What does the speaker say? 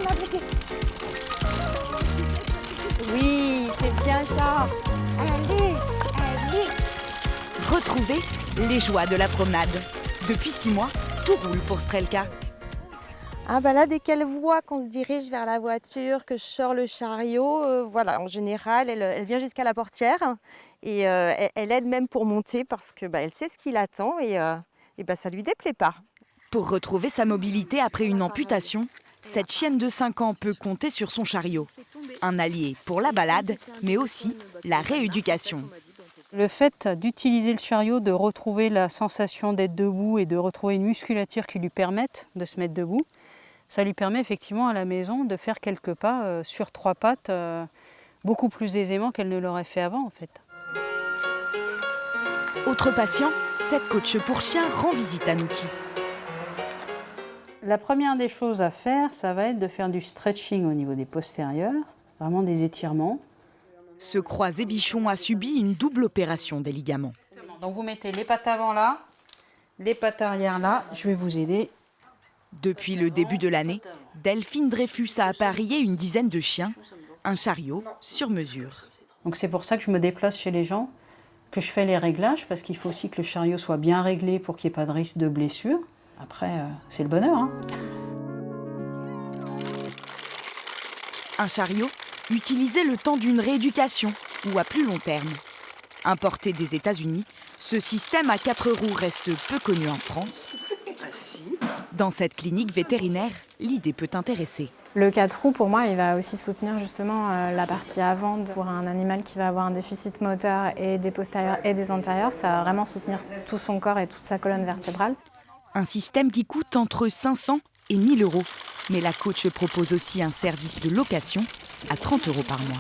ma beauté. Oui, c'est bien ça. Allez. Retrouvez les joies de la promenade. Depuis 6 mois, tout roule pour Strelka. Ah bah là, dès qu'elle voit qu'on se dirige vers la voiture, que je sors le chariot, voilà, en général, elle vient jusqu'à la portière et elle aide même pour monter parce que elle sait ce qui l'attend et ça lui déplaît pas. Pour retrouver sa mobilité après une amputation, cette chienne de 5 ans peut compter sur son chariot. Un allié pour la balade, mais aussi la rééducation. Le fait d'utiliser le chariot, de retrouver la sensation d'être debout et de retrouver une musculature qui lui permette de se mettre debout, ça lui permet effectivement à la maison de faire quelques pas sur 3 pattes beaucoup plus aisément qu'elle ne l'aurait fait avant en fait. Autre patient, cette coach pour chien rend visite à Nookie. La première des choses à faire, ça va être de faire du stretching au niveau des postérieurs, vraiment des étirements. Ce croisé bichon a subi une double opération des ligaments. Donc vous mettez les pattes avant là, les pattes arrière là, je vais vous aider. Depuis le début de l'année, Delphine Dreyfus a appareillé une dizaine de chiens, un chariot sur mesure. Donc c'est pour ça que je me déplace chez les gens, que je fais les réglages, parce qu'il faut aussi que le chariot soit bien réglé pour qu'il n'y ait pas de risque de blessure. Après, c'est le bonheur. Hein. Un chariot utilisé le temps d'une rééducation ou à plus long terme. Importé des États-Unis, ce système à 4 roues reste peu connu en France. Dans cette clinique vétérinaire, l'idée peut intéresser. Le 4 roues, pour moi, il va aussi soutenir justement la partie avant. Pour un animal qui va avoir un déficit moteur et des postérieurs et des antérieurs, ça va vraiment soutenir tout son corps et toute sa colonne vertébrale. Un système qui coûte entre 500 et 1 000 euros. Mais la coach propose aussi un service de location à 30 euros par mois.